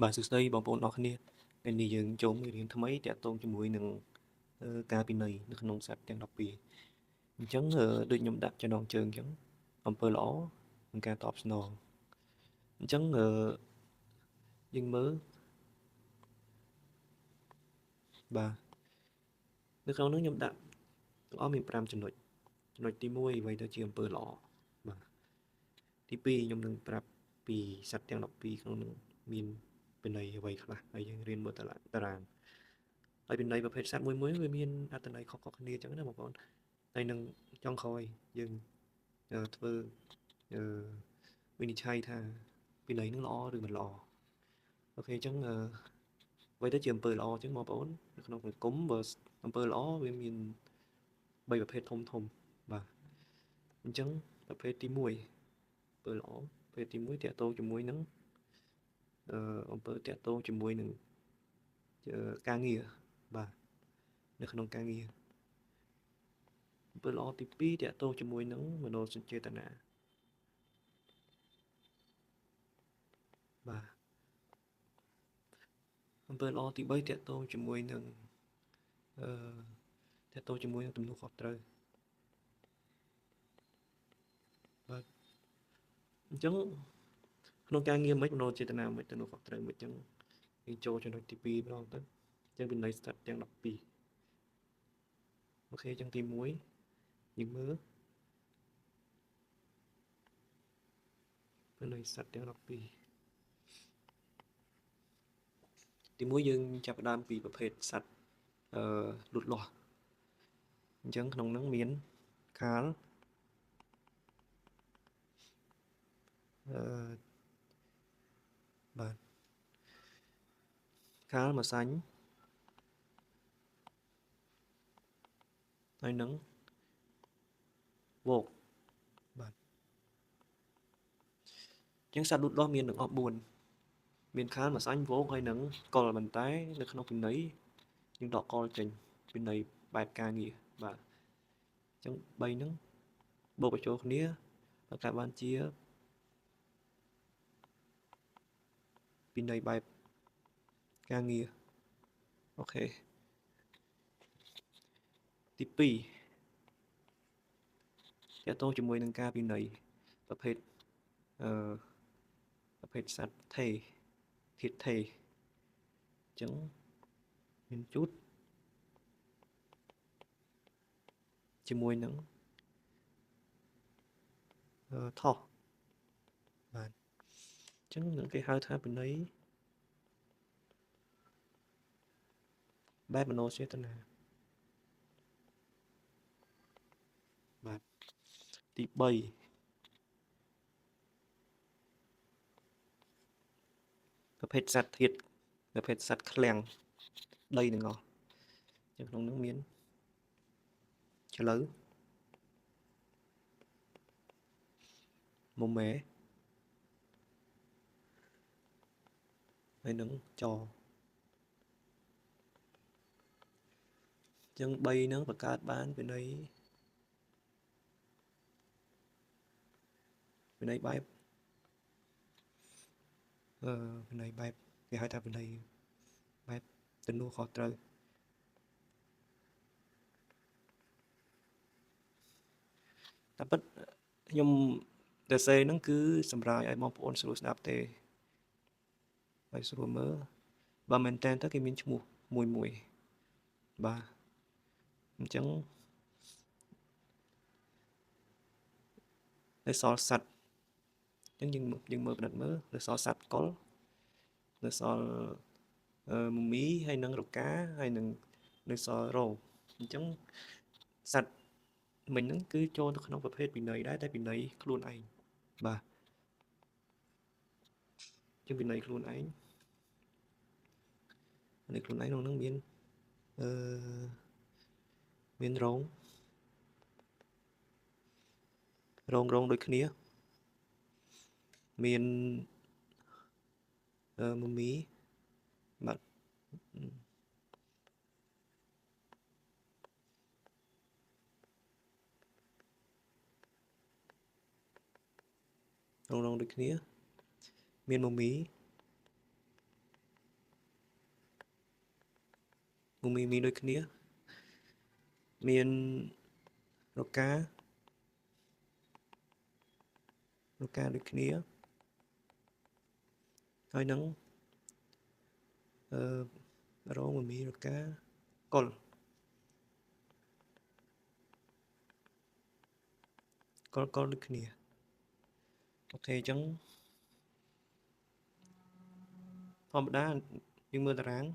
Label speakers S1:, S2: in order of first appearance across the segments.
S1: បាទសួស្តីបងប្អូនអរគ្នាថ្ងៃនេះយើងចូលមេរៀនថ្មីតាក់ទងជាមួយនឹងការពិន័យនៅក្នុងសត្វទាំង12អញ្ចឹងដូចខ្ញុំដាក់ចំណងជើងអញ្ចឹងអំពើល្អនិងការតបស្នងអញ្ចឹងយើងមើលបាទនៅក្នុងនោះខ្ញុំដាក់ទាំងអស់មាន5ចំណុចទី1អ្វីទៅជាអំពើល្អបាទទី2ខ្ញុំនឹងប្រាប់ពីសត្វទាំង12ក្នុងនោះមានពិន័យអ្វីខ្លះហើយយើងរៀនមើលតារាងហើយពិន័យប្រភេទសត្វមួយវាមានអត្ថន័យខុសៗគ្នាអញ្ចឹងណាបងប្អូនហើយនឹងចុងក្រោយយើងធ្វើវិនិច្ឆ័យថាពិន័យនឹងល្អឬមិនល្អអូខេអញ្ចឹងអ្វីទៅជាអំពើល្អអញ្ចឹងបងប្អូននៅក្នុងសង្គមបើអំពើល្អវាមាន3ប្រភេទធំបាទអញ្ចឹងប្រភេទទី1អំពើល្អប្រភេទទី1តាក់ទងជាមួយនឹងអំពើតាក់ទងជាមួយនឹងការងារបាទនៅក្នុងការងារអំពើល្អទី2តាក់ទងជាមួយនឹងមនោសញ្ចេតនាបាទអំពើល្អទី3តាក់ទងជាមួយនឹងអឺតាក់ទងជាមួយនឹងទំនួលខុសត្រូវបាទអញ្ចឹងក្នុងការងារមិនមនោចេតនាមិនទំនួលខុសត្រូវមិនអញ្ចឹងយើងចូលចំណុចទី2ម្ដងទៅអញ្ចឹងវិន័យស្ថិតទាំង12អូខេអញ្ចឹងទី1យើងមើលវិន័យស្ថិតទាំង12ទី1យើងចាប់ផ្ដើមពីប្រភេទសត្វលូតលាស់អញ្ចឹងក្នុងនោះមានខាលអឺបាទខាលម៉ាសាញ់ហើយនឹងវោកបាទអញ្ចឹងសត្វលូតលាស់មានទាំងអស់4មានខាលម៉ាសាញ់វោកហើយនឹងកុលប៉ុន្តែនៅក្នុងពិន័យយើងដកកុលចេញពិន័យបែបការងារបាទអញ្ចឹង3ហ្នឹងបូកបញ្ចូលគ្នាបង្កើតបានជាពិន័យបែបការងារអូខេទី2តាក់ទងជាមួយនឹងការពិន័យប្រភេទអឺប្រភេទសត្វថេធាតុថេអញ្ចឹងមានជូតជាមួយនឹងថោះបាទអញ្ចឹងនឹងគេហៅថាពិន័យបែបមនោចេតនាបាទទី3ប្រភេទសត្វធាតុប្រភេទសត្វឃ្លាំងដីទាំងអស់អញ្ចឹងក្នុងនោះមានឆ្លូវមុំម៉ែហើយនឹងចអញ្ចឹង3ហ្នឹងបង្កើតបានពិន័យបែបពិន័យបែបគេហៅថាពិន័យបែបទំនួលខុសត្រូវតែពិតខ្ញុំតែសេហ្នឹងគឺសម្រាប់ឲ្យបងប្អូនស្រួលស្ដាប់ទេហើយស្រួលមើលបើមែនតើគេមានឈ្មោះមួយបាទអញ្ចឹងនៅសល់សัตว์អញ្ចឹងយើងមើលផ្ដិតមើលនៅសល់សัตว์កុលនៅសល់មមីហើយនឹងរកាហើយនឹងនៅសល់រោអញ្ចឹងសัตว์មិញហ្នឹងគឺចូលទៅក្នុងប្រភេទពិន័យដែរតែពិន័យខ្លួនឯងបាទអញ្ចឹងពិន័យខ្លួនឯងនៅខ្លួនឯងក្នុងហ្នឹងមានអឺមានរងដូចគ្នាមានមមីបាទរងដូចគ្នាមានមមី មានដូចគ្នាមានរកាដូចគ្នាហើយនឹងរងមីរកាកុលដូចគ្នាអូខេអញ្ចឹងធម្មតាយើងមើលតារាង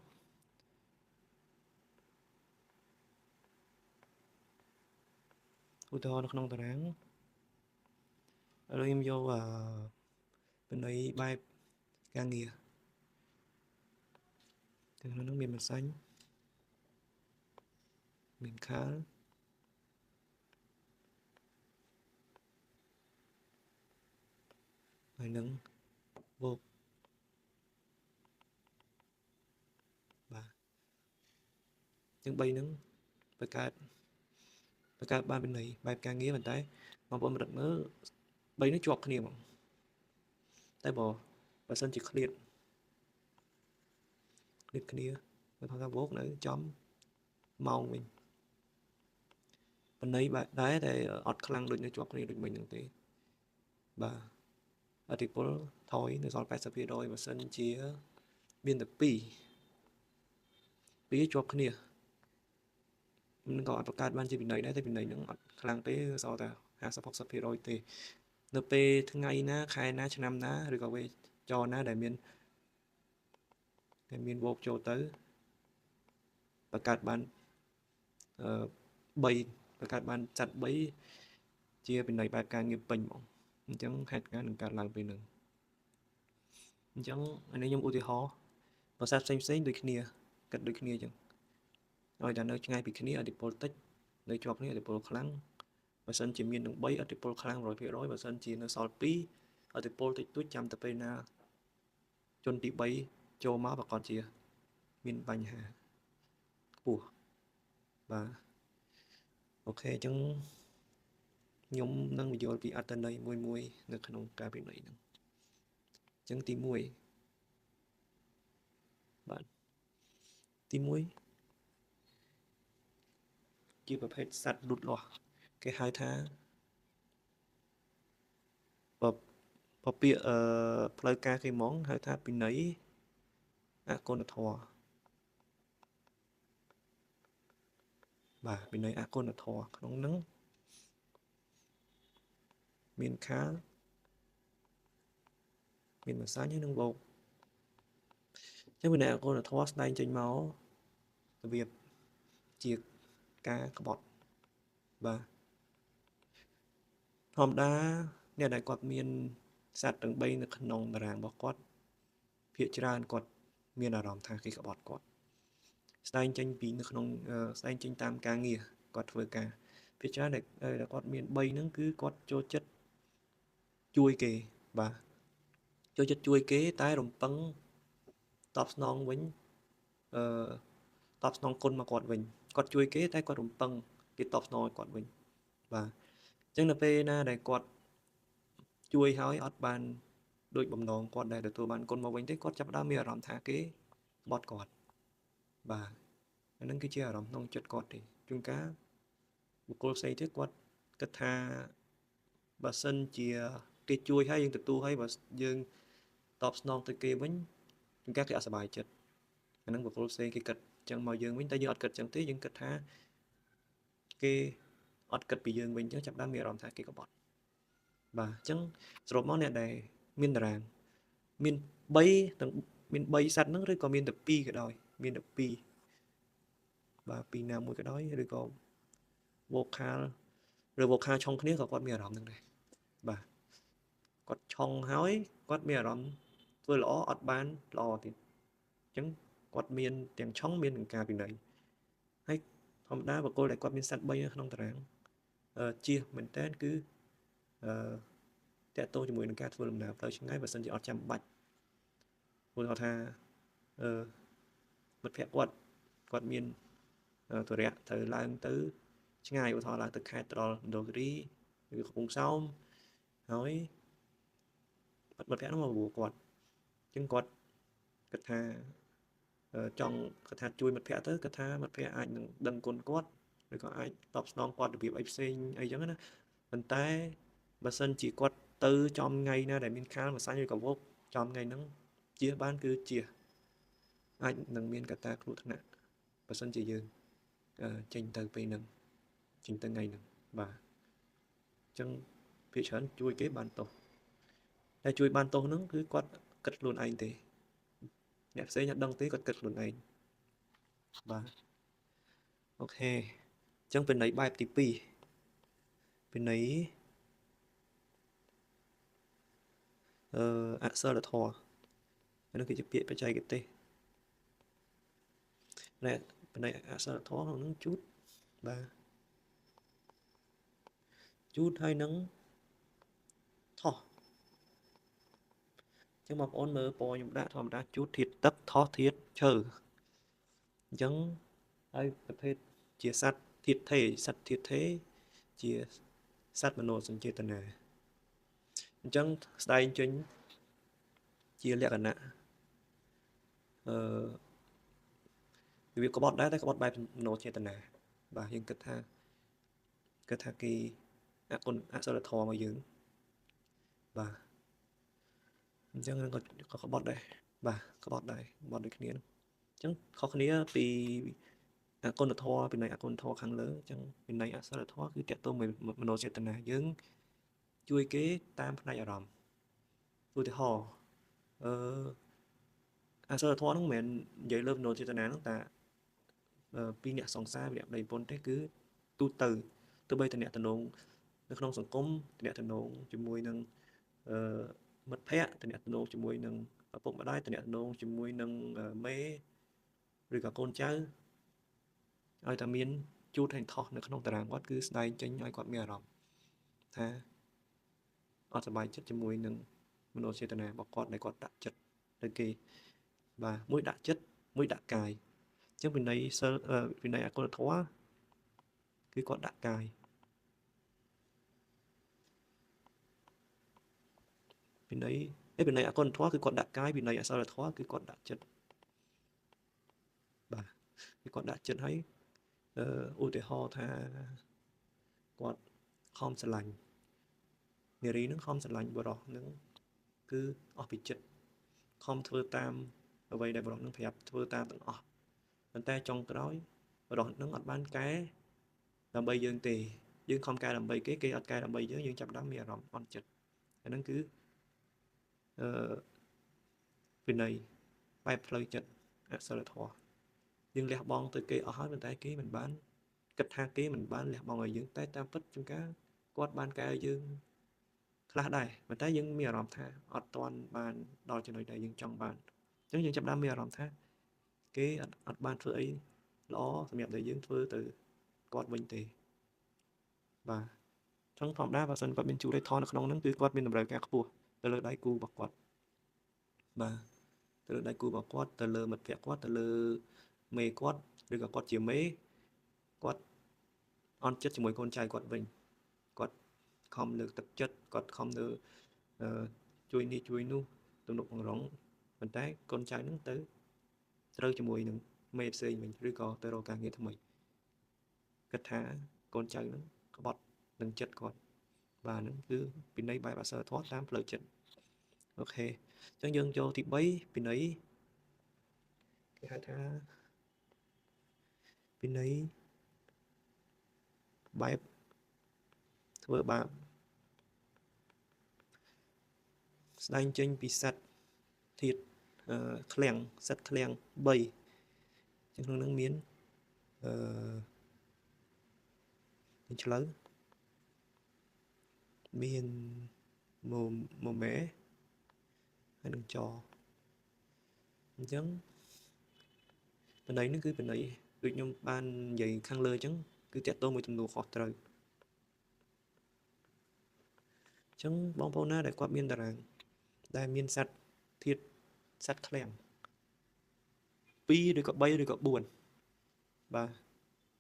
S1: ឧទាហរណ៍នៅក្នុងតារាងឥឡូវខ្ញុំយកបណ្ណៃបែបការងារទាំងនោះមានម្សាញ់មានខាលហើយនឹងបូកបាទទាំង3ហ្នឹងបង្កើតបានបណ្ណៃបែបការងារប៉ុន្តែបងប្អូនរត់មើល3នេះជាប់គ្នាហ្មងតែបើសិនជាឃ្លាតគ្នាបើថាបូកនៅចំម៉ោងវិញបណ្ណៃបែបដែរតែអត់ខ្លាំងដូចនៅជាប់គ្នាដូចមិញហ្នឹងទេបាទអតិពលថយនៅសល់ 80% បើសិនជាមានតែ2ជាប់គ្នាមិនក៏អត់បង្កើតបានជាបណ្ណៃដែរតែបណ្ណៃហ្នឹងអត់ខ្លាំងទេសល់តែ50-60% ទេនៅពេលថ្ងៃណាខែណាឆ្នាំណាឬក៏វេចរណាដែលមានវោកចូលទៅបង្កើតបាន3បង្កើតបានចាត់3ជាបណ្ណៃបែបការងារពេញហ្មងអញ្ចឹងហេតុការណ៍នឹងកើតឡើងពេលហ្នឹងអញ្ចឹងអានេះខ្ញុំឧទាហរណ៍ភាសាផ្សេងដូចគ្នាគិតដូចគ្នាអញ្ចឹងឲ្យតែនៅឆ្ងាយពីគ្នាឥទ្ធិពលតិចនៅជាប់គ្នាឥទ្ធិពលខ្លាំងបើសិនជាមាននឹង3ឥទ្ធិពលខ្លាំង 100% បើសិនជានៅសល់2ឥទ្ធិពលតិចតួចចាំតែពេលណាជនទី3ចូលមកប្រកាសជាមានបញ្ហាខ្ពស់បាទអូខេអញ្ចឹងខ្ញុំនឹងបញ្យល់ពីអត្ថន័យមួយនៅក្នុងការពិន័យហ្នឹងអញ្ចឹងទី1បាទទី1ជាប្រភេទសត្វលូតលាស់គេហៅថាពាក្យផ្លូវការគេហ្មងហៅថាពិន័យអគុណធម៌បាទពិន័យអគុណធម៌ក្នុងហ្នឹងមានខាលមានម្សាញ់ហើយនឹងបោកអញ្ចឹងពិន័យអគុណធម៌ស្ដែងចេញមករបៀបជាការក្បត់បាទធម្មតាអ្នកដែលគាត់មានសត្វទាំង3នៅក្នុងតារាងរបស់គាត់ភាគច្រើនគាត់មានអារម្មណ៍ថាគេក្បត់គាត់ស្ដែងចេញពីនៅក្នុងស្ដែងចេញតាមការងារគាត់ធ្វើការភាគច្រើនដែលគាត់មាន3ហ្នឹងគឺគាត់ចូលចិត្តជួយគេបាទចូលចិត្តជួយគេតែរំពឹងតបស្នងវិញតបស្នងគុណមកគាត់វិញគាត់ជួយគេតែគាត់រំពឹងគេតបស្នងឲ្យគាត់វិញបាទអញ្ចឹងនៅពេលណាដែលគាត់ជួយហើយអត់បានដូចបំណងគាត់ដែលទទួលបានគុណមកវិញទេគាត់ចាប់ផ្ដើមមានអារម្មណ៍ថាគេក្បត់គាត់បាទអានឹងគឺជាអារម្មណ៍ក្នុងចិត្តគាត់ទេជួនកាលបុគ្គលផ្សេងទៀតគាត់គិតថាបើសិនជាគេជួយហើយយើងទទួលហើយបើយើងតបស្នងទៅគេវិញជួនកាលគេអត់សប្បាយចិត្តអានឹងបុគ្គលផ្សេងគេគិតចឹងមកយើងវិញតែយើងអត់គិតចឹងទេយើងគិតថាគេអត់គិតពីយើងវិញចឹងចាប់ផ្ដើមមានអារម្មណ៍ថាគេក្បត់បាទអញ្ចឹងសរុបមកអ្នកដែលមានតារាងមាន3ទាំងមាន3សัตว์ហ្នឹងឬក៏មានតែ2ក៏ដោយមានតែ2បាទពីណាមួយក៏ដោយឬក៏ vocal ឬ vocal ឆុងគ្នាក៏គាត់មានអារម្មណ៍ហ្នឹងដែរបាទគាត់ឆុងហើយគាត់មានអារម្មណ៍ធ្វើល្អអត់បានល្អទៀតអញ្ចឹងគាត់មានទាំងឆុងមានទាំងការពិន័យហើយធម្មតាបុគ្គលដែលគាត់មានសัตว์3នៅក្នុងតារាងជាមែនតើគឺតាក់ទងជាមួយនឹងការធ្វើដំណើរផ្លូវឆ្ងាយបើសិនជាអត់ចាំបាច់ព្រោះថាមិត្តភក្តិគាត់មានទរៈត្រូវឡើងទៅឆ្ងាយឧទាហរណ៍ឡើងទៅខេត្តត្រល់មណ្ឌលគិរីឬកំពង់សោមហើយមិត្តភក្តិនោះមកបួគាត់អញ្ចឹងគាត់គិតថា ចង់គាត់ថាជួយមិត្តភក្តិទៅគាត់ថាមិត្តភក្តិអាចនឹងដឹងគុណគាត់ឬក៏អាចតបស្នងគាត់របៀបអីផ្សេងអីចឹងណាប៉ុន្តែបើសិនជាគាត់ទៅចំថ្ងៃណាដែលមានខាលម្សាញ់ឬក៏វោកចំថ្ងៃហ្នឹងជៀសបានគឺជាអាចនឹងមានកត្តាគ្រោះថ្នាក់បើសិនជាយើងចេញទៅពេលហ្នឹងចេញទៅថ្ងៃហ្នឹងបាទអញ្ចឹងភាគច្រើនជួយគេបានទោសតែជួយបានទោសហ្នឹងគឺគាត់គិតខ្លួនឯងទេអ្នកផ្សេងអត់ដឹងទេគាត់គិតខ្លួនឯងបាទអូខេអញ្ចឹងពិន័យបែបទី2ពិន័យអក្សរធម៌អានោះគឺជាពាក្យបច្ចេកទេសតែពិន័យអក្សរធម៌ក្នុងហ្នឹងជូតបាទជូតហើយនឹងថោះអញ្ចឹងបងប្អូនមើលពណ៌ខ្ញុំដាក់ធម្មតាជូតធាតុទឹកថោះធាតុឈើអញ្ចឹងហើយប្រភេទជាសត្វធាតុថេសត្វធាតុថេជាសត្វមនោសញ្ចេតនាអញ្ចឹងស្ដែងចេញជាលក្ខណៈវាក្បត់ដែរតែក្បត់បែបមនោចេតនាបាទយើងគិតថាគេអក្សរធម៌មកយើងបាទអញ្ចឹងក៏ក្បត់ដែរបាទក្បត់ដែរក្បត់ដូចគ្នាអញ្ចឹងខុសគ្នាពីអគុណធម៌ពីនៃអគុណធម៌ខាងលើអញ្ចឹងពីនៃអក្សរធម៌គឺតកតទៅមនោចេតនាយើងជួយគេតាមផ្នែកអារម្មណ៍ឧទាហរណ៍អក្សរធម៌ហ្នឹងមិនមែននិយាយលើមនោចេតនាហ្នឹងតែពីអ្នកសង្សារវិរៈនៃពុនទេគឺទូទៅទោះបីតំណែងនៅក្នុងសង្គមតំណែងជាមួយនឹងមិត្តភ័ក្តិតំណែងជាមួយនឹងឪពុកម្ដាយតំណែងជាមួយនឹងមេឬក៏កូនចៅឲ្យតែមានជូតហើយថោះនៅក្នុងតារាងគាត់គឺស្ដែងចេញឲ្យគាត់មានអារម្មណ៍ថាអត់សប្បាយចិត្តជាមួយនឹងមនោចេតនារបស់គាត់ដែលគាត់ដាក់ចិត្តទៅគេបាទមួយដាក់ចិត្តមួយដាក់កាយអញ្ចឹងវិន័យអគុណធម៌គឺគាត់ដាក់កាយវិន័យអគុណធម៌គឺគាត់ដាក់កាយវិន័យអសរធម៌គឺគាត់ដាក់ចិត្តបាទគឺគាត់ដាក់ចិត្តឲ្យឧទាហរណ៍ថាគាត់ខំស្រឡាញ់នារីនឹងខំស្រឡាញ់បុរសនឹងគឺអស់ពីចិត្តខំធ្វើតាមអ្វីដែលបុរសនឹងប្រាប់ធ្វើតាមទាំងអស់ប៉ុន្តែចុងក្រោយបុរសនឹងអត់បានកែដើម្បីយើងទេយើងខំកែដើម្បីគេអត់កែដើម្បីយើងចាប់ផ្ដើមមានអារម្មណ៍អន់ចិត្តអាហ្នឹងគឺវិន័យបែបផ្លូវចិត្តអក្សរធម៌យើងលះបង់ទៅគេអស់ហើយប៉ុន្តែគេមិនបានគិតថាគេមិនបានលះបង់ឲ្យយើងតែតាមពិតជួនកាលគាត់បានកែឲ្យយើងខ្លះដែរប៉ុន្តែយើងមានអារម្មណ៍ថាអត់ទាន់បានដល់ចំណុចដែលយើងចង់បានអញ្ចឹងយើងចាប់ផ្ដើមមានអារម្មណ៍ថាគេអត់បានធ្វើអីល្អសម្រាប់តែយើងធ្វើទៅគាត់វិញទេបាទអញ្ចឹងធម្មតាបើសិនគាត់មានជួរេថននៅក្នុងហ្នឹងគឺគាត់មានតម្រូវការខ្ពស់ទៅលើដៃគូរបស់គាត់បាទទៅលើដៃគូរបស់គាត់ទៅលើមិត្តភក្តិគាត់ទៅលើមេគាត់ឬក៏គាត់ជាមេគាត់អន់ចិត្តជាមួយកូនចៅគាត់វិញគាត់ខំលើកទឹកចិត្តគាត់ខំទៅជួយនេះជួយនោះទំនុកបង្រងប៉ុន្តែកូនចៅហ្នឹងទៅត្រូវជាមួយនឹងមេផ្សេងវិញឬក៏ទៅរកការងារថ្មីគិតថាកូនចៅហ្នឹងក្បត់នឹងចិត្តគាត់បាទហ្នឹងគឺពិន័យបែបអក្សរធម៌តាមផ្លូវចិត្តអូខេអញ្ចឹងយើងចូលទី3ពិន័យគេហៅថាពិន័យបែបធ្វើបាបស្ដែងចេញពីសត្វធាតុឃ្លាំងសត្វឃ្លាំង3ចឹងក្នុងហ្នឹងមានឆ្លូវមានម៉ូម៉ែហើយនឹងចអញ្ចឹងពិន័យនេះគឺពិន័យដូចខ្ញុំបាននិយាយខាងលើអញ្ចឹងគឺតកតមួយទំនួលខុសត្រូវអញ្ចឹងបងប្អូនណាដែលគាត់មានតារាងដែលមានសត្វធាតុសត្វឃ្លាំង2ឬក៏3ឬក៏4បាទ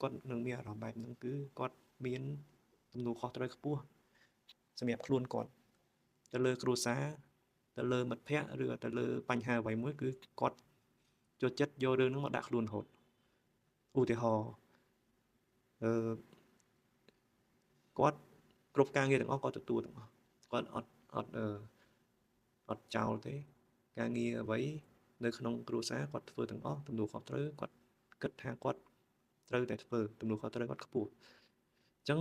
S1: គាត់នឹងមានអារម្មណ៍បែបហ្នឹងគឺគាត់មានទំនួលខុសត្រូវខ្ពស់សម្រាប់ខ្លួនគាត់ទៅលើគ្រួសារទៅលើមិត្តភ័ក្តិឬទៅលើបញ្ហាអ្វីមួយគឺគាត់ ចូលចិត្តយករឿងហ្នឹងមកដាក់ខ្លួនរហូតឧទាហរណ៍អឺគាត់គ្រប់ការងារទាំងអស់គាត់ទទួលទាំងអស់គាត់អត់ចោលទេការងារអ្វីនៅក្នុងគ្រួសារគាត់ធ្វើទាំងអស់ទំនួលខុសត្រូវគាត់គិតថាគាត់ត្រូវតែធ្វើទំនួលខុសត្រូវគាត់ខ្ពស់អញ្ចឹង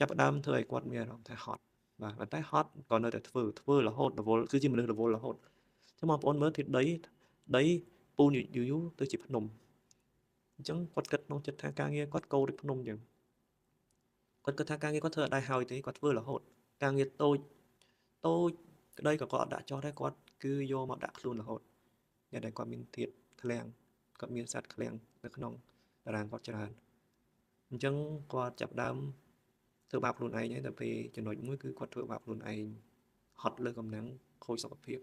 S1: ចាប់ផ្ដើមធ្វើឲ្យគាត់មានអារម្មណ៍ថាហត់បាទប៉ុន្តែហត់ក៏នៅតែធ្វើរហូតរវល់គឺជាមនុស្សរវល់រហូតអញ្ចឹងបងប្អូនមើលធាតុដីពូនយូរទៅជាភ្នំអញ្ចឹងគាត់គិតក្នុងចិត្តថាការងារគាត់កោដូចភ្នំអញ្ចឹងគាត់គិតថាការងារគាត់ធ្វើអត់ដែរហើយទេគាត់ធ្វើរហូតការងារតូចក្តីក៏គាត់អត់ដាក់ចោលដែរគាត់គឺយកមកដាក់ខ្លួនរហូតអ្នកដែលគាត់មានធាតុឃ្លាំងគាត់មានសត្វឃ្លាំងនៅក្នុងតារាងគាត់ច្រើនអញ្ចឹងគាត់ចាប់ដើមធ្វើបាបខ្លួនឯងហើយតែពេលចំណុចមួយគឺគាត់ធ្វើបាបខ្លួនឯងហត់លើកម្លាំងខូចសុខភាព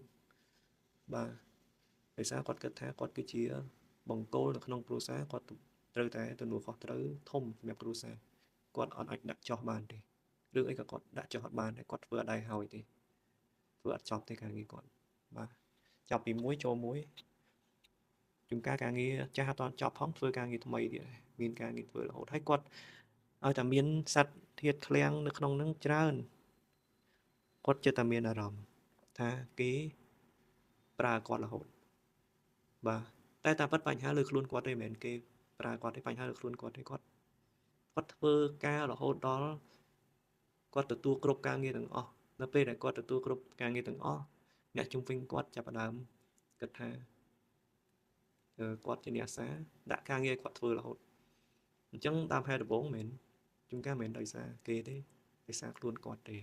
S1: បាទដោយសារគាត់គិតថាគាត់គឺជាបង្គោលនៅក្នុងគ្រួសារគាត់ត្រូវតែទទួលខុសត្រូវធំសម្រាប់គ្រួសារគាត់អត់អាចដាក់ចោះបានទេរឿងអីក៏គាត់ដាក់ចោះអត់បានតែគាត់ធ្វើអត់ដែរហើយទេធ្វើអត់ចប់ទេការងារគាត់បាទចាប់ពី1ចូល1ជួនកាលការងារចាស់អត់ទាន់ចប់ផងធ្វើការងារថ្មីទៀតមានការងារធ្វើរហូតហើយគាត់ឲ្យតែមានសត្វធាតុឃ្លាំងនៅក្នុងហ្នឹងច្រើនគាត់ចិត្តតែមានអារម្មណ៍ថាគេប្រើគាត់រហូតបាទតែតាមពិតបញ្ហាលើខ្លួនគាត់ទេមិនមែនគេប្រើគាត់ទេបញ្ហាលើខ្លួនគាត់ទេគាត់ធ្វើការរហូតដល់គាត់ទទួលគ្រប់ការងារទាំងអស់នៅពេលដែលគាត់ទទួលគ្រប់ការងារទាំងអស់អ្នកជុំវិញគាត់ចាប់ផ្ដើមគិតថាគាត់ជាអ្នកអាសាដាក់ការងារគាត់ធ្វើរហូតអញ្ចឹងតាមហេតុដំបូងមិនជួនកាលមិនដោយសារគេទេដោយសារខ្លួនគាត់ទេ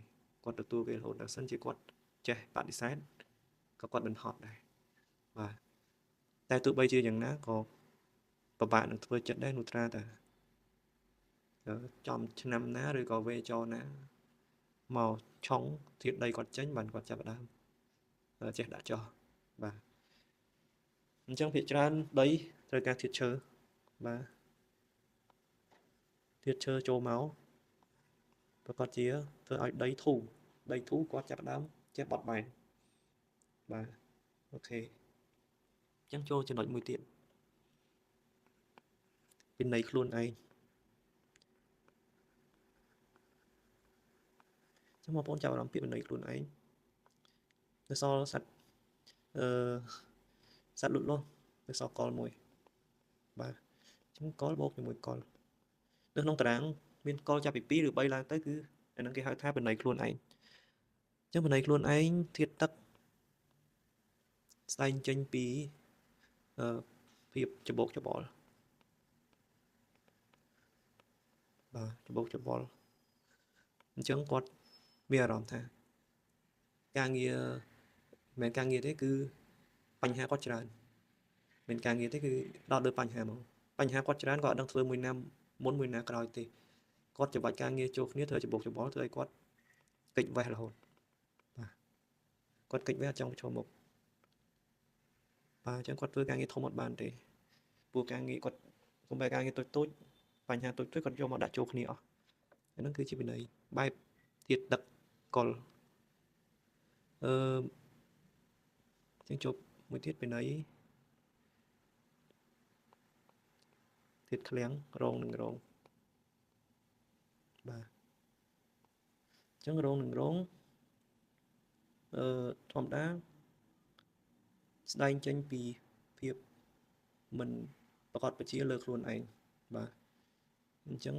S1: គាត់ទទួលវារហូតដល់សិនជាគាត់ចេះបដិសេធក៏គាត់មិនហត់ដែរបាទតែទោះបីជាយ៉ាងណាក៏ពិបាកនឹងធ្វើចិត្តដែរនោះត្រាតែចំឆ្នាំណាឬក៏វេចោណាមកឆុងធាតុដីគាត់ចេញបានគាត់ចាប់ផ្ដើមចេះដាក់ចោះបាទអញ្ចឹងភាគច្រើនដីត្រូវការធាតុឈើបាទធាតុឈើចូលមកប្រកាសជាធ្វើឲ្យដីធូរគាត់ចាប់ផ្ដើមចេះបត់បែនបាទអូខេអញ្ចឹងចូលចំណុចមួយទៀតពីនៃខ្លួនឯងចាំបងប្អូនចាប់អារម្មណ៍ពីនៃខ្លួនឯងនៅសល់សត្វអឺសត្វលូតលាស់នៅសល់កលមួយបាទអញ្ចឹងកលបូកជាមួយកលនៅក្នុងតារាងមានកលចាប់ពី2ឬ3ឡើងទៅគឺអាហ្នឹងគេហៅថាបណ្ណៃខ្លួនឯងអញ្ចឹងបណ្ណៃខ្លួនឯងធាតុទឹកស្ដែងចេញពីភាពច្បោកច្បល់បាទច្បោកច្បល់អញ្ចឹងគាត់មានអារម្មណ៍ថាការងារមិនមែនការងារទេគឺបញ្ហាគាត់ច្រើនមិនការងារទេគឺដល់លើបញ្ហាមកបញ្ហាគាត់ច្រើនគាត់អត់ដឹងធ្វើមួយណាមុនមួយណាក្រោយទេគាត់ច្របាច់ការងារចូលគ្នាធ្វើច្បោកច្បល់ធ្វើឲ្យគាត់កិច្ចវេះរហូតបាទគាត់កិច្ចវេះអត់ចង់ប្រឈមមុខបាទអញ្ចឹងគាត់ធ្វើការងារធំអត់បានទេព្រោះការងារគាត់កុំបែរការងារតូចបញ្ហាតូចគាត់យកមកដាក់ចូលគ្នាអស់អាហ្នឹងគឺជាវិន័យបែបទៀតដឹកកលជាងជប់មួយទៀតវិន័យទៀតឃ្លាំងរងនឹងរងបាទអញ្ចឹងរងនឹងរងធម្មតាស្ដែងចេញពីភាពមិនប្រកបប្រជាលើខ្លួនឯងបាទអញ្ចឹង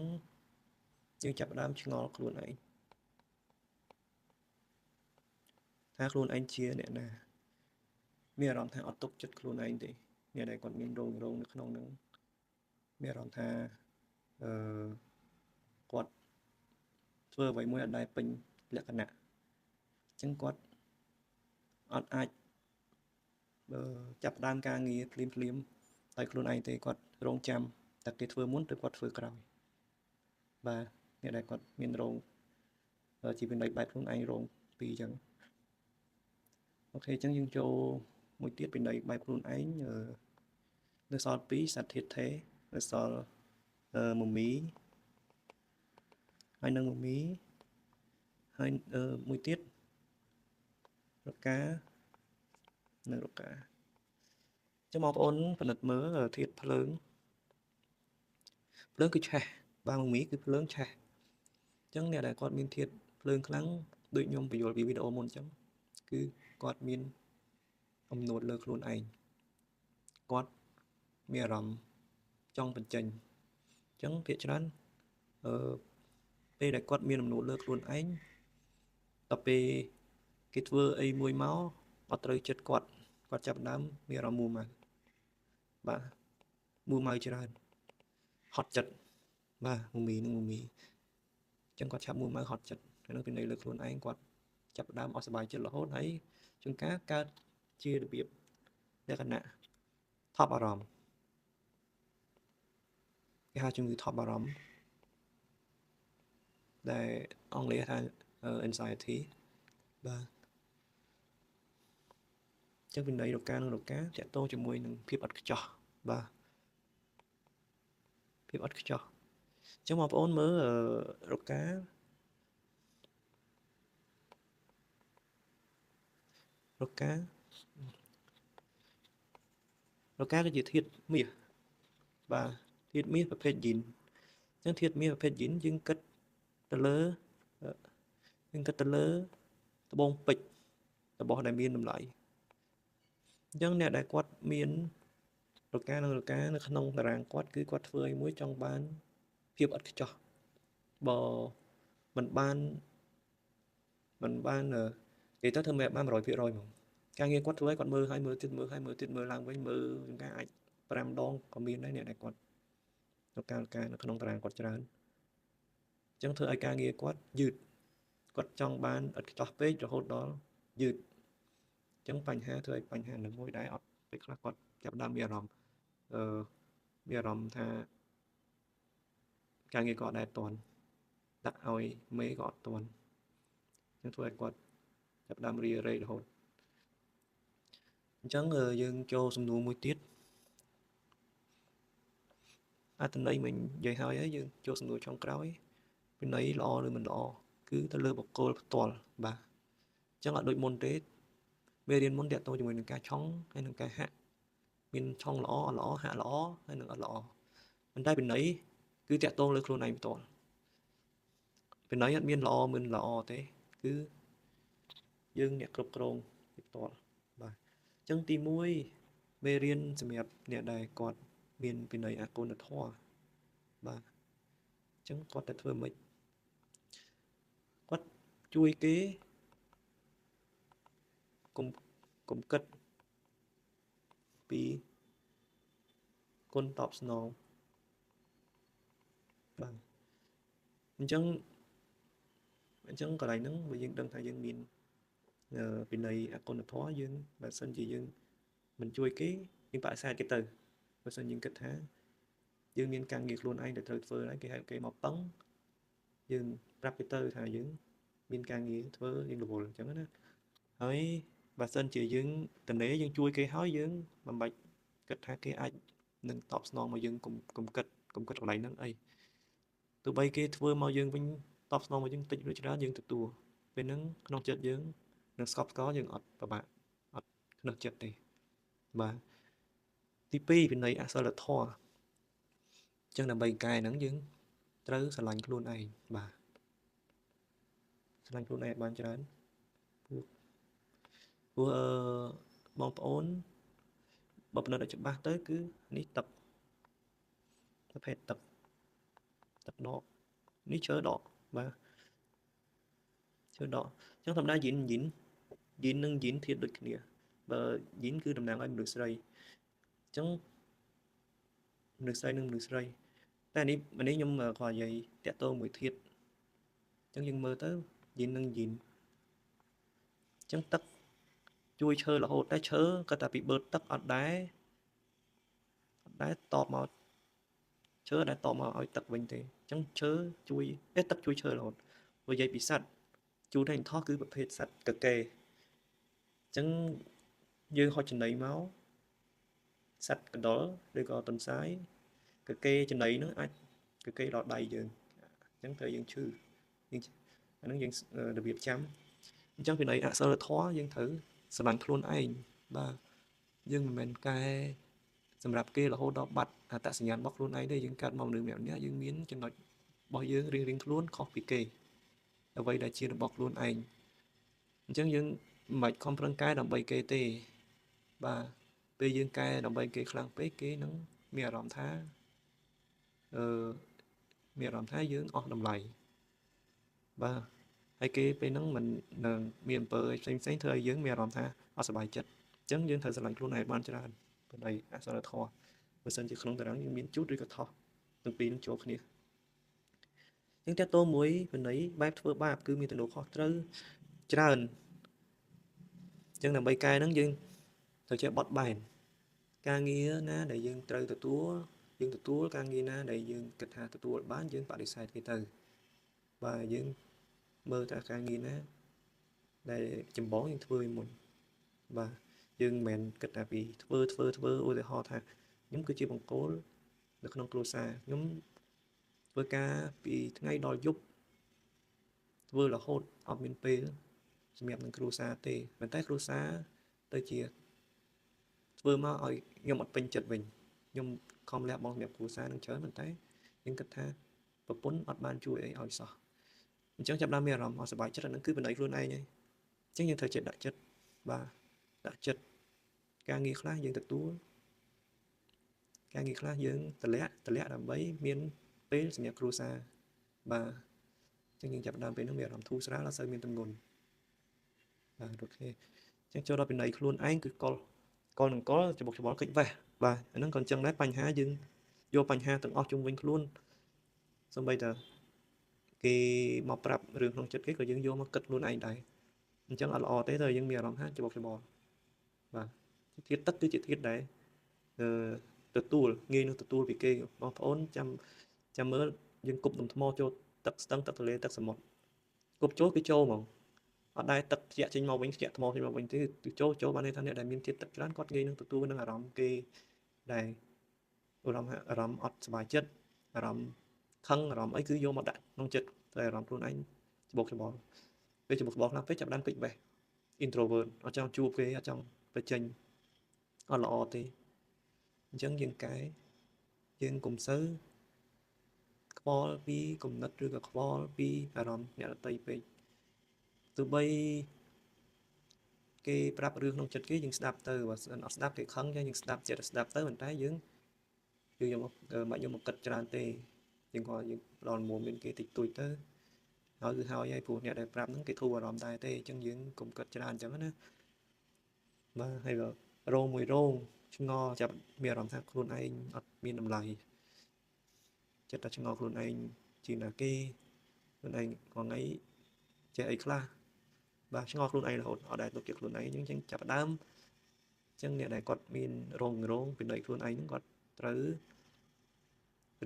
S1: យើងចាប់ផ្ដើមឆ្ងល់ខ្លួនឯងថាខ្លួនឯងជាអ្នកណាមានអារម្មណ៍ថាអត់ទុកចិត្តខ្លួនឯងទេអ្នកដែលគាត់មានរងនៅក្នុងហ្នឹងមានអារម្មណ៍ថាគាត់ធ្វើអ្វីមួយអត់ដែលពេញលក្ខណៈអញ្ចឹងគាត់អត់អាចចាប់ផ្ដើមការងារភ្លាមដោយខ្លួនឯងទេគាត់រងចាំតែគេធ្វើមុនទៅគាត់ធ្វើក្រោយបាទអ្នកដែលគាត់មានរងជីវិតបែបខ្លួនឯងរងពីអញ្ចឹងអូខេអញ្ចឹងយើងចូលមួយទៀតពីនៃបែបខ្លួនឯងនៅសល់2សត្វធាតុថេនៅសល់មមីហើយនឹងមមីហើយមួយទៀតរកានិងរកា Chứ mà ôn phần đất mớ ở thiệt lớn cứ chè ba mông mí cứ lớn chè chẳng nè đại quạt miên thiệt lớn kháng đôi nhom bị dội bị video môn chẳng cứ quạt miên ông nốt lơ luôn ảnh quạt mía rầm trong phần trình chẳng thiệt cho nên đây đại quạt miên ông nốt lơ luôn ảnh tập về cái thưa ấy mùi máu ở tới chết quạt chập đám mía rầm mù mà bà mù mày cho nên hot chật bà mù mì chẳng quạt chập mù mày hot chật nó bên đây lơ luôn ảnh quạt chập đám ở sbài chết là hốt ấy chúng cá chia được biệt để cái nè top alarm cái hai chung từ top alarm để ông lấy ra anxiety và chắc bên đây độc cá chạy tô cho mùi nâng phiếp ớt cho và phiếp ớt cho chứ mà ôn mớ độc cá cái gì thiết mía và thiết mía và phê dính nhưng thiết mía và phê dính nhưng cất tờ lơ nhưng cất tờ lơ tờ bông bịch tờ bỏ đại miên nằm lại nhưng nè đại quát miên độc cá nó không tà ràng quát cứ quát phơi muối trong bán phiếp ớt cho bò mình ban thì tới thơm mẹ ban rồi mà càng nghe quát với còn mơ hai mơ làm với mơ những cái ảnh pram đong có miên đấy nè đại quát nó càng nó không tàng quát tràn chẳng thưa ai càng nghe quát dượt quát trong ban ở cái top page rồi hốt đó dượt chẳng bành ha thưa ai bành ha đừng ngồi đáy ọt cái là quát chập đam bia rồng tha càng nghe quát đại toàn đặt oi mấy gọt toàn chẳng thưa ai quát chập đam ria rồi hốt chẳng dương cho xung đua mùi tiết tình đây mình dạy hơi ấy dương cho xung đua trong cái ấy bên đấy lo rồi mình lo cứ ta lơ bọc cô toàn bà chẳng là đội môn tế về điên môn đẹp tôi cho mình ca chóng hay là ca hạ mình trong lõ hạ lõ hay là lõ mình đây bên đấy cứ tẹt tôn lên luôn này toàn bên đấy miên lõ mình lõ thế cứ dương nhẹ cục rồng toàn bà chẳng tìm muối về riêng xem đẹp nhẹ đài quạt miền bên đấy côn được hoa bà chẳng quạt được vừa mình quát chui kế cùng cùng cất bị con top snow bằng mình chẳng còn lại nắng vì dân đơn thay dân miền bên này con được thoa dân và sân chỉ dân mình chui kế nhưng tại sao cái từ và sân dân kết há dân miền càng nghiệt luôn anh để thời phơi lấy cái mọc tấn dân raptor thà dân miền càng nghiệt thơ dân đồ chẳng hết á ấy và sân chỉ dân tình đế dân chui cây hói dân mà bạch kết há cái anh nâng top snow mà dân cùng kết lại nắng ấy từ bay kia thưa mau dương với top snow mà dương tịch rồi đó dương từ tù bên nắng non chết dương nâng scop có dương ọt và bạn ọt nâng chết đi và TP bên này sao là thò chân là bay cài nắng dương tới sờ lạnh luôn này bà sờ lạnh luôn này ban cho đến vừa mong ổn bập nó đã chụp ba tới cứ ní tập phải tập đó ní chơi đó và chơi đó chẳng thầm đa diễn nâng diễn thiệt được kìa và diễn cứ đầm nàng anh được xây chẳng được xây nâng được xây ta đi mà nếu nhưng mà khỏi vậy tẹt tô mới thiệt chẳng dừng mơ tới diễn nâng diễn chẳng tắt chui chơi là hột đá chớ có ta bị bớt tắt ở đá to mà chớ đã to mà ở tật bình thì chẳng chớ chui ít tắt chui chơi là hột rồi vậy bị sạch chú thành thoát cứ bật hết sạch cực kề chẳng dương họ trình đầy máu sạch cái đó để có tuần sái cái kê trên đấy nữa anh cái kê lọt đầy dừng chẳng thời dân chư nhưng nó dân đặc biệt chấm trong khi này sao là thoá dân thử sao bạn luôn anh ba dân mình cài សម្រាប់គេរហូតដល់បាត់អត្តសញ្ញាណរបស់ខ្លួនឯងទេយើងកាត់មកមនុស្សម្នាក់យើងមានចំណុចរបស់យើងរៀងៗខ្លួនខុសពីគេអ្វីដែលជារបស់ខ្លួនឯងអញ្ចឹងយើងមិនបាច់ខំប្រឹងកែដើម្បីគេទេបាទពេលយើងកែដើម្បីគេខ្លាំងពេកគេនឹងមានអារម្មណ៍ថាមានអារម្មណ៍ថាយើងអស់តម្លៃបាទហើយគេពេលហ្នឹងមិននឹងមានអំពើផ្សេងធ្វើឲ្យយើងមានអារម្មណ៍ថាអត់សប្បាយចិត្តអញ្ចឹងយើងត្រូវស្រឡាញ់ខ្លួនឯងបានច្រើនប៉ុន្តែអសរធម៌បើសិនជាក្នុងតារាងយើងមានជូតឬក៏ថោះទាំងពីរនឹងចូលគ្នាអញ្ចឹងតើតោមួយវិន័យបែបធ្វើបាបគឺមានទំនួលខុសត្រូវច្រើនអញ្ចឹងដើម្បីកែហ្នឹងយើងត្រូវចេះបត់បែនការងារណាដែលយើងត្រូវទទួលការងារណាដែលយើងគិតថាទទួលបានយើងបដិសេធគេទៅបាទយើងមើលថាការងារណាដែលចម្បងយើងធ្វើមុនបាទយើងមិនមែនគិតថាពីធ្វើឧទាហរណ៍ថាខ្ញុំគឺជាបង្គោលនៅក្នុងគ្រួសារខ្ញុំធ្វើការពីថ្ងៃដល់យប់ធ្វើរហូតអត់មានពេលសម្រាប់នឹងគ្រួសារទេប៉ុន្តែគ្រួសារទៅជាធ្វើមកឲ្យខ្ញុំអត់ពេញចិត្តវិញខ្ញុំខំលះបង់សម្រាប់គ្រួសារនឹងច្រើនប៉ុន្តែខ្ញុំគិតថាប្រពន្ធអត់បានជួយអីឲ្យសោះអញ្ចឹងចាប់បានមានអារម្មណ៍អត់សប្បាយចិត្តអានឹងគឺបណ្ដៃខ្លួនឯងហើយអញ្ចឹងយើងត្រូវចេះដាក់ចិត្តបាទដាក់ចិត្តការងារខ្លះយើងទទួលការងារខ្លះយើងតម្លាក់ដើម្បីមានពេលសម្រាប់គ្រួសារបាទអញ្ចឹងយើងចាប់ដើមពេលហ្នឹងមានអារម្មណ៍ធូរស្រាលអត់សូវមានទម្ងន់បាទអូខេអញ្ចឹងចូលដល់ពីនៃខ្លួនឯងគឺកលនឹងកលច្បុកច្បល់កិច្ចវេះបាទអាហ្នឹងក៏អញ្ចឹងដែរបញ្ហាយើងយកបញ្ហាទាំងអស់ជុំវិញខ្លួនសូម្បីតែគេមកប្រាប់រឿងក្នុងចិត្តគេក៏យើងយកមកគិតខ្លួនឯងដែរអញ្ចឹងអត់ល្អទេតែយើងមានអារម្មណ៍ថាច្បុកច្បល់បាទធាតុទឹកគឺជាធាតុដែលទទួលងាយនឹងទទួលពីគេបងប្អូនចាំមើលយើងគប់ដុំថ្មចូលទឹកស្ទឹងទឹកទន្លេទឹកសមុទ្រគប់ចូលគឺចូលហ្មងអត់ដែរទឹកធ្លាក់ចេញមកវិញធ្លាក់ថ្មចេញមកវិញទេគឺចូលបានន័យថាអ្នកដែលមានជាតិទឹកច្រើនគាត់ងាយនឹងទទួលនឹងអារម្មណ៍គេដែលអារម្មណ៍អត់សុបាយចិត្តអារម្មណ៍ខឹងអារម្មណ៍អីគឺយកមកដាក់ក្នុងចិត្តតែអារម្មណ៍ខ្លួនឯងច្បុកច្បល់ពេលច្បុកច្បល់ខ្លះពេកចាប់ដើមពេកបេះ introvert អត់ចង់ជួបគេអត់ចង់ទៅចេញអត់ល្អទេអញ្ចឹងយើងកែយើងកុំសូវខ្វល់ពីគំនិតឬក៏ខ្វល់ពីអារម្មណ៍អ្នកដទៃពេកទោះបីគេប្រាប់រឿងក្នុងចិត្តគេយើងស្ដាប់ទៅបើមិនអត់ស្ដាប់គេខឹងយើងស្ដាប់ចិត្តស្ដាប់ទៅប៉ុន្តែយើងមិនយកមកគិតច្រើនទេយើងក៏យើងផ្ដល់មុំមានគេតិចតួចទៅហើយគឺហើយព្រោះអ្នកដែលប្រាប់ហ្នឹងគេធូរអារម្មណ៍ដែរទេអញ្ចឹងយើងកុំគិតច្រើនអញ្ចឹងណាបាទហើយក៏រងមួយរងឆ្ងល់ចាប់មានអារម្មណ៍ថាខ្លួនឯងអត់មានតម្លៃចិត្តតែឆ្ងល់ខ្លួនឯងជាណាគេខ្លួនឯងក៏ថ្ងៃចេះអីខ្លះបាទឆ្ងល់ខ្លួនឯងរហូតអត់ដែលទុកចិត្តខ្លួនឯងអញ្ចឹងចាប់ដើមអញ្ចឹងអ្នកដែលគាត់មានរងពីនៃខ្លួនឯងហ្នឹងគាត់ត្រូវ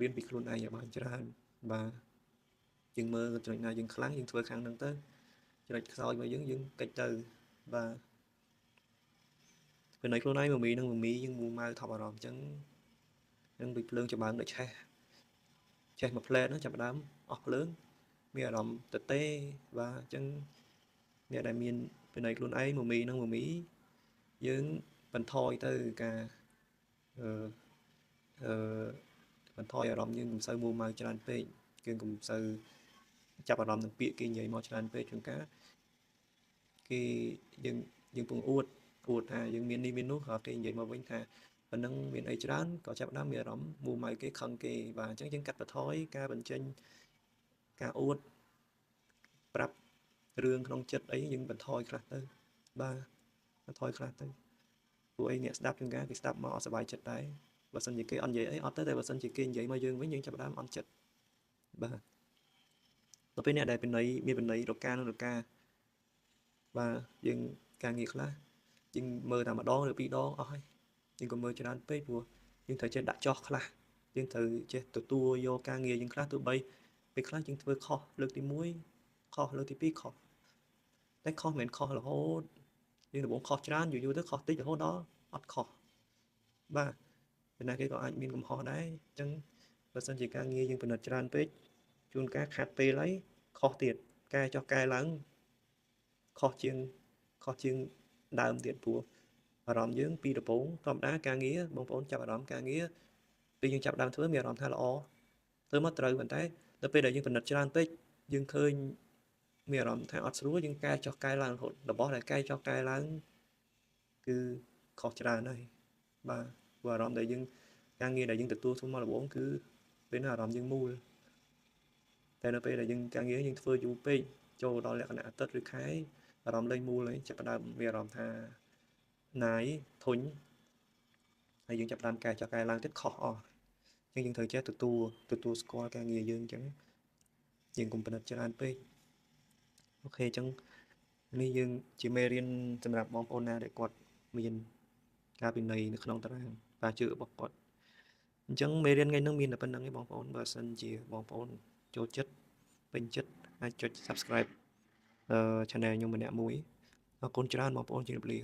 S1: រៀនពីខ្លួនឯងឲ្យបានច្រើនបាទយើងមើលចំណុចណាយើងខ្លាំងយើងធ្វើខាងហ្នឹងទៅចំណុចខ្សោយរបស់យើងកិច្ចទៅបាទពីនៃខ្លួនឯងមមីនឹងមមីយើងមូម៉ៅថប់អារម្មណ៍អញ្ចឹងនឹងដូចភ្លើងចម្បាំងដូចឆេះមួយផ្លែតហ្នឹងចាប់ដើមអស់ភ្លើងមានអារម្មណ៍ទទេបាទអញ្ចឹងអ្នកដែលមានពីនៃខ្លួនឯងមមីនឹងមមីយើងបន្ថយទៅការបន្ថយអារម្មណ៍យើងកុំសូវមួម៉ៅច្រើនពេកគឺកុំសូវចាប់អារម្មណ៍នឹងពាក្យគេនិយាយមកច្រើនពេកជួនកាលគេយើងពងអួតថាយើងមាននេះមាននោះក៏គេនិយាយមកវិញថាប៉ុណ្ណឹងមានអីច្រើនក៏ចាប់ដើមមានអារម្មណ៍មួម៉ៅគេខឹងគេបាទអញ្ចឹងយើងកាត់បន្ថយការបញ្ចេញការអួតប្រាប់រឿងក្នុងចិត្តអីយើងបន្ថយខ្លះទៅបាទបន្ថយខ្លះទៅព្រោះអីអ្នកស្ដាប់ជួនកាលគេស្ដាប់មកអត់សុបាយចិត្តដែរបើសិនជាគេអត់និយាយអីអត់ទៅតែបើសិនជាគេនិយាយមកយើងវិញយើងចាប់ដើមអន់ចិត្តបាទដល់ពេលអ្នកដែលមានបណៃរកានឹងរកាបាទយើងការងារខ្លះយើងមើលតែម្ដងឬពីរដងអស់ហើយយើងក៏មើលច្រើនពេកព្រោះយើងត្រូវចេះដាក់ចោះខ្លះយើងត្រូវចេះទទួលយកការងារយើងខ្លះទោះបីពេលខ្លះយើងធ្វើខុសលើកទី1ខុសលើកទី2ខុសតែខុសមិនមែនខុសរហូតយើងដំបូងខុសច្រើនយូរទៅខុសតិចរហូតដល់អត់ខុសបាទពេលណាគេក៏អាចមានកំហុសដែរអញ្ចឹងបើសិនជាការងារយើងពិនិត្យច្រើនពេកជួនកាលខាត់ពេលហើយខុសទៀតកែឡើងខុសជាងដើមទៀតព្រោះ អារម្មណ៍យើងពីដំបូងធម្មតាការងារបងប្អូនចាប់អារម្មណ៍ការងារពេលយើងចាប់ផ្ដើមធ្វើមានអារម្មណ៍ថាល្អធ្វើមកត្រូវប៉ុន្តែដល់ពេលដែលយើងពិនិត្យច្រើនពេកយើងឃើញមានអារម្មណ៍ថាអត់ស្រួលយើងកែចុះកែឡើងរហូតរបស់ដែលកែចុះកែឡើងគឺខុសច្រើនហើយបាទព្រោះអារម្មណ៍ដែលយើងការងារដែលយើងទទួលស្គាល់មកដំបូងគឺពេលនោះអារម្មណ៍យើងមូលតែនៅពេលដែលយើងការងារយើងធ្វើយូរពេកចូលដល់លក្ខណៈអាទិត្យឬខែអារម្មណ៍លែងមូលហើយចាប់ផ្ដើមមានអារម្មណ៍ថាណាយធុញហើយយើងចាប់ផ្ដើមកែចុះកែឡើងទៀតខុសអស់អញ្ចឹងយើងត្រូវចេះទទួលស្គាល់ការងារយើងអញ្ចឹងយើងកុំពិនិត្យច្រើនពេកអូខេអញ្ចឹងនេះយើងជាមេរៀនសម្រាប់បងប្អូនណាដែលគាត់មានការពិន័យនៅក្នុងតារាងការជឿរបស់គាត់អញ្ចឹងមេរៀនថ្ងៃនេះមានតែប៉ុណ្្នឹងឯងបងប្អូនបើសិនជាបងប្អូនចូលចិត្តពេញចិត្តអាចចុច Subscribe channel ខ្ញុំម្នាក់មួយអរគុណច្រើនបងប្អូនជម្រាបលា